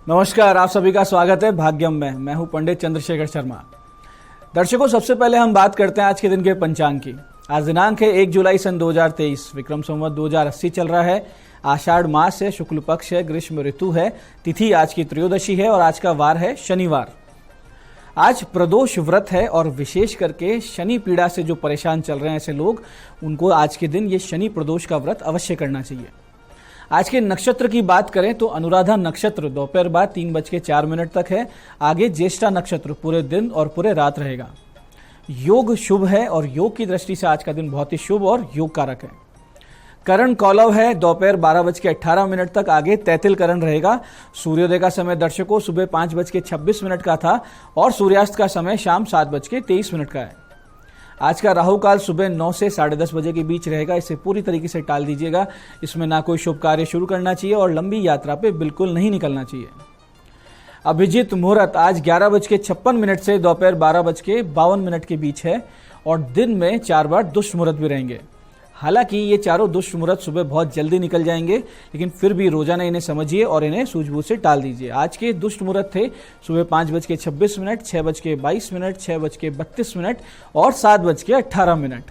नमस्कार, आप सभी का स्वागत है भाग्यम में। मैं हूं पंडित चंद्रशेखर शर्मा। दर्शकों, सबसे पहले हम बात करते हैं आज के दिन के पंचांग की। आज दिनांक है 1 जुलाई सन 2023, विक्रम संवत 2080 चल रहा है। आषाढ़ मास है, शुक्ल पक्ष है, ग्रीष्म ऋतु है। तिथि आज की त्रयोदशी है और आज का वार है शनिवार। आज प्रदोष व्रत है और विशेष करके शनि पीड़ा से जो परेशान चल रहे हैं ऐसे लोग, उनको आज के दिन ये शनि प्रदोष का व्रत अवश्य करना चाहिए। आज के नक्षत्र की बात करें तो अनुराधा नक्षत्र दोपहर बाद 3:04 तक है। आगे ज्येष्ठा नक्षत्र पूरे दिन और पूरे रात रहेगा। योग शुभ है और योग की दृष्टि से आज का दिन बहुत ही शुभ और योग कारक है। करण कौलव है दोपहर 12:18 तक। आगे तैतिल करण रहेगा। सूर्योदय का समय दर्शकों सुबह 5:26 का था और सूर्यास्त का समय शाम 7:23 का है। आज का राहु काल सुबह 9 से 10:30 बजे के बीच रहेगा। इसे पूरी तरीके से टाल दीजिएगा। इसमें ना कोई शुभ कार्य शुरू करना चाहिए और लंबी यात्रा पे बिल्कुल नहीं निकलना चाहिए। अभिजीत मुहूर्त आज 11:56 से दोपहर 12:52 के बीच है और दिन में 4 बार दुष्ट मुहूर्त भी रहेंगे। हालांकि ये चारों दुष्ट मुहूर्त सुबह बहुत जल्दी निकल जाएंगे, लेकिन फिर भी रोजाना इन्हें समझिए और इन्हें सूझबूझ से टाल दीजिए। आज के दुष्ट मुहूर्त थे सुबह 5:26, 6:22, 6:32 और 7:18।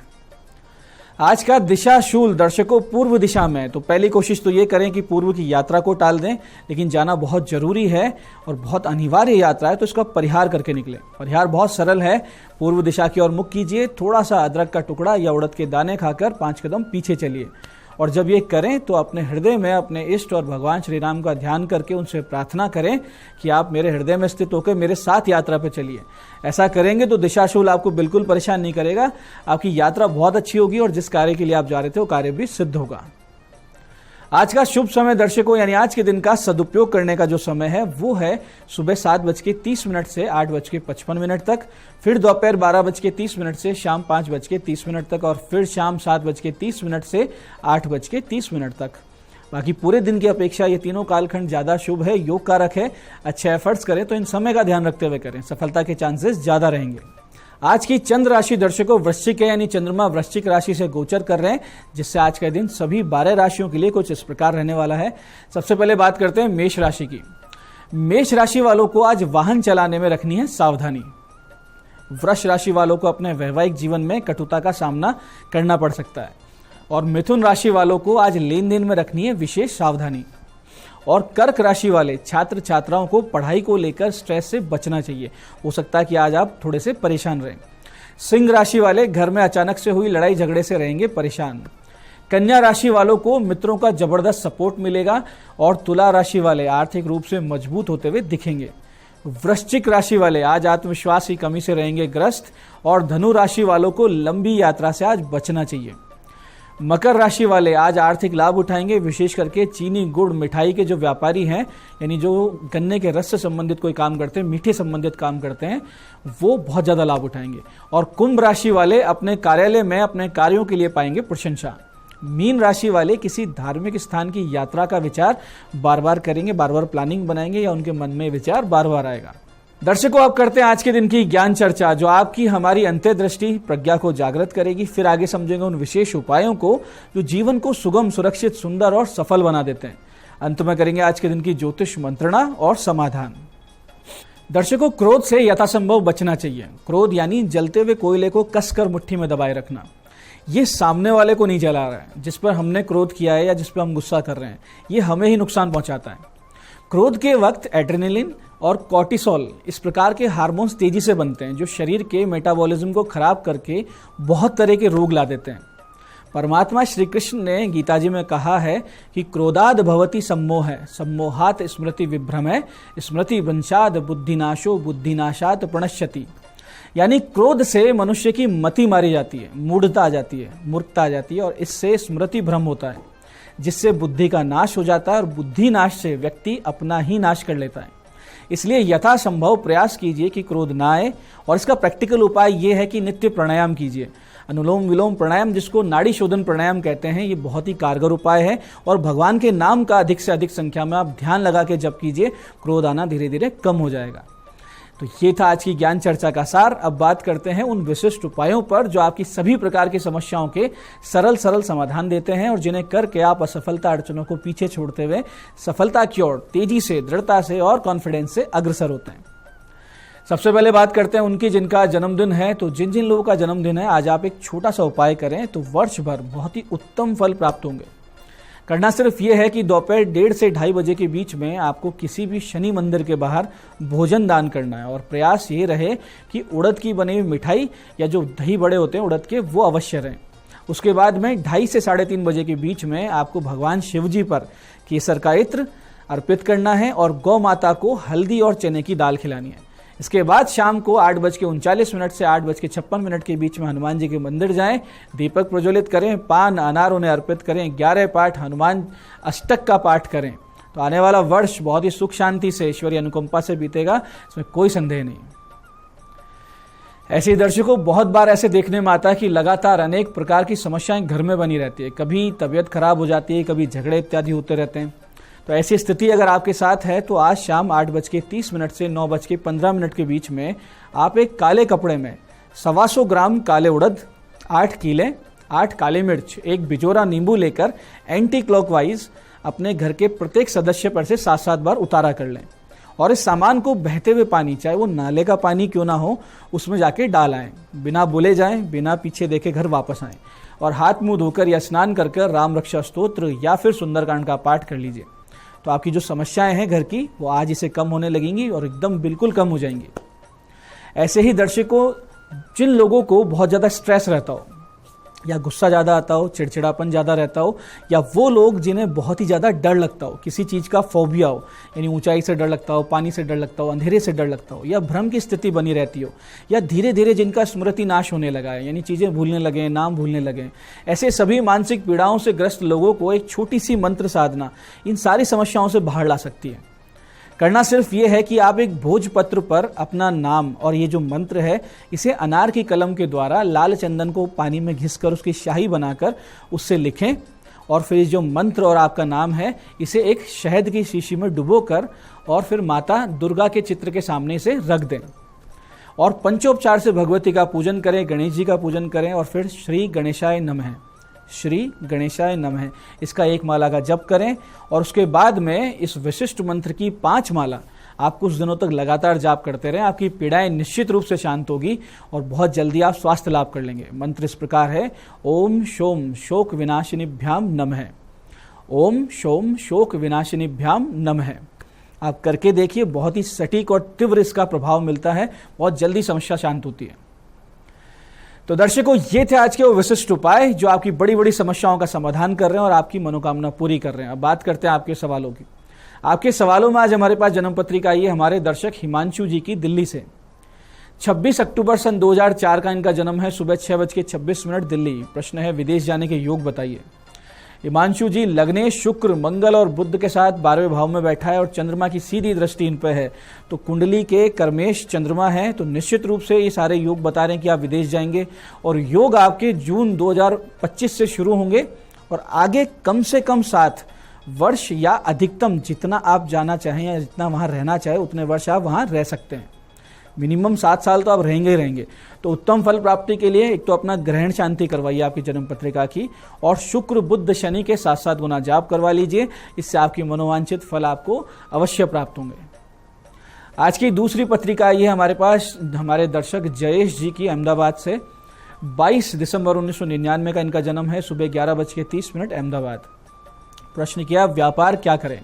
आज का दिशा शूल दर्शकों पूर्व दिशा में। तो पहली कोशिश तो ये करें कि पूर्व की यात्रा को टाल दें, लेकिन जाना बहुत जरूरी है और बहुत अनिवार्य यात्रा है, तो इसका परिहार करके निकले। परिहार बहुत सरल है। पूर्व दिशा की ओर मुख कीजिए, थोड़ा सा अदरक का टुकड़ा या उड़द के दाने खाकर 5 कदम पीछे चलिए और जब ये करें तो अपने हृदय में अपने इष्ट और भगवान श्री राम का ध्यान करके उनसे प्रार्थना करें कि आप मेरे हृदय में स्थित होकर मेरे साथ यात्रा पे चलिए। ऐसा करेंगे तो दिशाशूल आपको बिल्कुल परेशान नहीं करेगा। आपकी यात्रा बहुत अच्छी होगी और जिस कार्य के लिए आप जा रहे थे वो कार्य भी सिद्ध होगा। आज का शुभ समय दर्शकों, यानी आज के दिन का सदुपयोग करने का जो समय है वो है सुबह 7:30 से 8:55 तक, फिर दोपहर 12:30 से शाम 5:30 तक और फिर शाम 7:30 से 8:30 तक। बाकी पूरे दिन की अपेक्षा ये तीनों कालखंड ज्यादा शुभ है, योग कारक है। अच्छे एफर्ट्स करें तो इन समय का ध्यान रखते हुए करें, सफलता के चांसेस ज्यादा रहेंगे। आज की चंद्र राशि दर्शकों वृश्चिक है, यानी चंद्रमा वृश्चिक राशि से गोचर कर रहे हैं, जिससे आज का दिन सभी 12 राशियों के लिए कुछ इस प्रकार रहने वाला है। सबसे पहले बात करते हैं मेष राशि की। मेष राशि वालों को आज वाहन चलाने में रखनी है सावधानी। वृष राशि वालों को अपने वैवाहिक जीवन में कटुता का सामना करना पड़ सकता है और मिथुन राशि वालों को आज लेन देन में रखनी है विशेष सावधानी। और कर्क राशि वाले छात्र छात्राओं को पढ़ाई को लेकर स्ट्रेस से बचना चाहिए। हो सकता है कि आज आप थोड़े से परेशान रहें। सिंह राशि वाले घर में अचानक से हुई लड़ाई झगड़े से रहेंगे परेशान। कन्या राशि वालों को मित्रों का जबरदस्त सपोर्ट मिलेगा और तुला राशि वाले आर्थिक रूप से मजबूत होते हुए दिखेंगे। वृश्चिक राशि वाले आज आत्मविश्वास की कमी से रहेंगे ग्रस्त और धनु राशि वालों को लंबी यात्रा से आज बचना चाहिए। मकर राशि वाले आज आर्थिक लाभ उठाएंगे, विशेष करके चीनी गुड़ मिठाई के जो व्यापारी हैं, यानी जो गन्ने के रस से संबंधित कोई काम करते हैं, मीठे संबंधित काम करते हैं, वो बहुत ज्यादा लाभ उठाएंगे। और कुंभ राशि वाले अपने कार्यालय में अपने कार्यों के लिए पाएंगे प्रशंसा। मीन राशि वाले किसी धार्मिक स्थान की यात्रा का विचार बार बार करेंगे, बार बार प्लानिंग बनाएंगे या उनके मन में विचार बार बार आएगा। दर्शकों, आप करते हैं आज के दिन की ज्ञान चर्चा, जो आपकी हमारी अंतर्दृष्टि प्रज्ञा को जागृत करेगी। फिर आगे समझेंगे उन विशेष उपायों को जो जीवन को सुगम, सुरक्षित, सुंदर और सफल बना देते हैं। अंत में करेंगे आज के दिन की ज्योतिष मंत्रणा और समाधान। दर्शकों, क्रोध से यथासंभव बचना चाहिए। क्रोध यानी जलते हुए कोयले को कसकर मुट्ठी में दबाए रखना। ये सामने वाले को नहीं जला रहा है, जिस पर हमने क्रोध किया है या जिस पर हम गुस्सा कर रहे हैं, ये हमें ही नुकसान पहुंचाता है। क्रोध के वक्त एड्रेनलिन और कॉर्टिसोल इस प्रकार के हार्मोन्स तेजी से बनते हैं, जो शरीर के मेटाबॉलिज्म को खराब करके बहुत तरह के रोग ला देते हैं। परमात्मा श्री कृष्ण ने गीता जी में कहा है कि क्रोधाद भवति सम्मोह, सम्मोहात स्मृति विभ्रम, स्मृति वंशाद बुद्धिनाशो, बुद्धिनाशात प्रणश्यति। यानी क्रोध से मनुष्य की मति मारी जाती है, मूढ़ता आ जाती है, मूर्खता आ जाती है और इससे स्मृति भ्रम होता है, जिससे बुद्धि का नाश हो जाता है और बुद्धि नाश से व्यक्ति अपना ही नाश कर लेता है। इसलिए यथासंभव प्रयास कीजिए कि क्रोध ना आए और इसका प्रैक्टिकल उपाय ये है कि नित्य प्राणायाम कीजिए। अनुलोम विलोम प्राणायाम, जिसको नाड़ी शोधन प्राणायाम कहते हैं, ये बहुत ही कारगर उपाय है और भगवान के नाम का अधिक से अधिक संख्या में आप ध्यान लगा के जप कीजिए। क्रोध आना धीरे धीरे कम हो जाएगा। तो ये था आज की ज्ञान चर्चा का सार। अब बात करते हैं उन विशिष्ट उपायों पर जो आपकी सभी प्रकार की समस्याओं के सरल समाधान देते हैं और जिन्हें करके आप असफलता अड़चनों को पीछे छोड़ते हुए सफलता की ओर तेजी से, दृढ़ता से और कॉन्फिडेंस से अग्रसर होते हैं। सबसे पहले बात करते हैं उनकी जिनका जन्मदिन है। तो जिन जिन लोगों का जन्मदिन है, आज आप एक छोटा सा उपाय करें तो वर्ष भर बहुत ही उत्तम फल प्राप्त होंगे। करना सिर्फ ये है कि दोपहर 1:30 से 2:30 बजे के बीच में आपको किसी भी शनि मंदिर के बाहर भोजन दान करना है और प्रयास ये रहे कि उड़द की बनी हुई मिठाई या जो दही बड़े होते हैं उड़द के, वो अवश्य रहें। उसके बाद में 2:30 से 3:30 बजे के बीच में आपको भगवान शिव जी पर केसर का इत्र अर्पित करना है और गौ माता को हल्दी और चने की दाल खिलानी है। इसके बाद शाम को 8:39 से 8:56 के बीच में हनुमान जी के मंदिर जाएं, दीपक प्रज्वलित करें, पान अनार उन्हें अर्पित करें, 11 पाठ हनुमान अष्टक का पाठ करें। तो आने वाला वर्ष बहुत ही सुख शांति से, ईश्वरीय अनुकंपा से बीतेगा, इसमें कोई संदेह नहीं। ऐसे ही दर्शकों, बहुत बार ऐसे देखने में आता है कि लगातार अनेक प्रकार की समस्याएं घर में बनी रहती है। कभी तबीयत खराब हो जाती है, कभी झगड़े इत्यादि होते रहते हैं। तो ऐसी स्थिति अगर आपके साथ है तो आज शाम 8:30 से 9:15 के बीच में आप एक काले कपड़े में 125 ग्राम काले उड़द, 8 कीले, 8 काली मिर्च, एक बिजोरा नींबू लेकर एंटी क्लॉकवाइज अपने घर के प्रत्येक सदस्य पर से 7-7 बार उतारा कर लें और इस सामान को बहते हुए पानी, चाहे वो नाले का पानी क्यों ना हो, उसमें जाके डाल आएं। बिना बोले जाएं, बिना पीछे देखे घर वापस आएं और हाथ मुंह धोकर या स्नान कर राम रक्षा स्तोत्र या फिर सुंदरकांड का पाठ कर लीजिए। तो आपकी जो समस्याएं हैं घर की, वो आज इसे कम होने लगेंगी और एकदम बिल्कुल कम हो जाएंगी। ऐसे ही दर्शकों, जिन लोगों को बहुत ज़्यादा स्ट्रेस रहता हो या गुस्सा ज़्यादा आता हो, चिड़चिड़ापन ज़्यादा रहता हो, या वो लोग जिन्हें बहुत ही ज़्यादा डर लगता हो, किसी चीज़ का फोबिया हो, यानी ऊंचाई से डर लगता हो, पानी से डर लगता हो, अंधेरे से डर लगता हो, या भ्रम की स्थिति बनी रहती हो, या धीरे धीरे जिनका स्मृति नाश होने लगा है, यानी चीज़ें भूलने लगे, नाम भूलने लगे, ऐसे सभी मानसिक पीड़ाओं से ग्रस्त लोगों को एक छोटी सी मंत्र साधना इन सारी समस्याओं से बाहर ला सकती है। करना सिर्फ ये है कि आप एक भोजपत्र पर अपना नाम और ये जो मंत्र है, इसे अनार की कलम के द्वारा लाल चंदन को पानी में घिसकर उसकी स्याही बनाकर उससे लिखें और फिर जो मंत्र और आपका नाम है, इसे एक शहद की शीशी में डुबोकर और फिर माता दुर्गा के चित्र के सामने इसे रख दें और पंचोपचार से भगवती का पूजन करें, गणेश जी का पूजन करें और फिर श्री गणेशाय नमः, श्री गणेशाय नमः, इसका 1 माला का जप करें और उसके बाद में इस विशिष्ट मंत्र की 5 माला आप कुछ दिनों तक लगातार जाप करते रहें। आपकी पीड़ाएं निश्चित रूप से शांत होगी और बहुत जल्दी आप स्वास्थ्य लाभ कर लेंगे। मंत्र इस प्रकार है, ओम शोम शोक विनाशिनीभ्याम नमः, ओम शोम शोक विनाशिनीभ्याम नमः। आप करके देखिए, बहुत ही सटीक और तीव्र इसका प्रभाव मिलता है, बहुत जल्दी समस्या शांत होती है। तो दर्शकों, ये थे आज के वो विशिष्ट उपाय जो आपकी बड़ी बड़ी समस्याओं का समाधान कर रहे हैं और आपकी मनोकामना पूरी कर रहे हैं। अब बात करते हैं आपके सवालों की। आपके सवालों में आज हमारे पास जन्म पत्रिका आई है हमारे दर्शक हिमांशु जी की, दिल्ली से। 26 अक्टूबर सन 2004 का इनका जन्म है, सुबह 6:26 दिल्ली। प्रश्न है, विदेश जाने के योग बताइए। हिमांशु जी, लग्नेश शुक्र मंगल और बुध के साथ 12वें भाव में बैठा है और चंद्रमा की सीधी दृष्टि इन पर है, तो कुंडली के कर्मेश चंद्रमा है, तो निश्चित रूप से ये सारे योग बता रहे हैं कि आप विदेश जाएंगे और योग आपके जून 2025 से शुरू होंगे और आगे कम से कम 7 वर्ष या अधिकतम जितना आप जाना चाहें या जितना वहाँ रहना चाहे उतने वर्ष आप वहाँ रह सकते हैं। मिनिमम 7 साल तो आप रहेंगे ही रहेंगे। तो उत्तम फल प्राप्ति के लिए एक तो अपना ग्रहण शांति करवाइए आपकी जन्म पत्रिका की और शुक्र बुध शनि के 7-7 गुना जाप करवा लीजिए। इससे आपकी मनोवांछित फल आपको अवश्य प्राप्त होंगे। आज की दूसरी पत्रिका आई है हमारे पास हमारे दर्शक जयेश जी की, अहमदाबाद से। 22 दिसंबर 1999 का इनका जन्म है, सुबह 11:30 अहमदाबाद। प्रश्न किया, व्यापार क्या करें।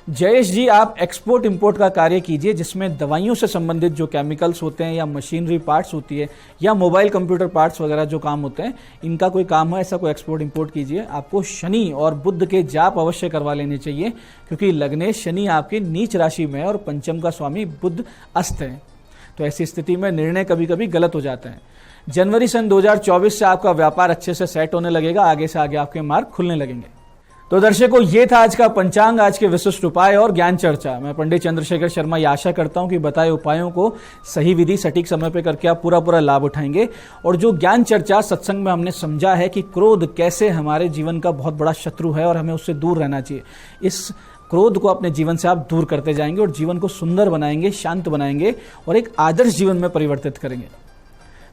जयेश जी, आप एक्सपोर्ट इंपोर्ट का कार्य कीजिए जिसमें दवाइयों से संबंधित जो केमिकल्स होते हैं या मशीनरी पार्ट्स होती है या मोबाइल कंप्यूटर पार्ट्स वगैरह जो काम होते हैं, इनका कोई काम हो, ऐसा कोई एक्सपोर्ट इंपोर्ट कीजिए। आपको शनि और बुध के जाप अवश्य करवा लेने चाहिए क्योंकि लग्नेश शनि आपके नीच राशि में है और पंचम का स्वामी बुध अस्त है। तो ऐसी स्थिति में निर्णय कभी कभी गलत हो जाते हैं। जनवरी सन 2024 से आपका व्यापार अच्छे से सेट होने लगेगा, आगे से आगे आपके मार्ग खुलने लगेंगे। तो दर्शकों, ये था आज का पंचांग, आज के विशिष्ट उपाय और ज्ञान चर्चा। मैं पंडित चंद्रशेखर शर्मा ये आशा करता हूं कि बताए उपायों को सही विधि सटीक समय पे करके आप पूरा लाभ उठाएंगे। और जो ज्ञान चर्चा सत्संग में हमने समझा है कि क्रोध कैसे हमारे जीवन का बहुत बड़ा शत्रु है और हमें उससे दूर रहना चाहिए, इस क्रोध को अपने जीवन से आप दूर करते जाएंगे और जीवन को सुंदर बनाएंगे, शांत बनाएंगे और एक आदर्श जीवन में परिवर्तित करेंगे।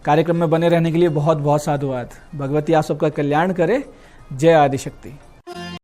कार्यक्रम में बने रहने के लिए बहुत बहुत साधुवाद। भगवती आप सबका कल्याण करे। जय आदिशक्ति।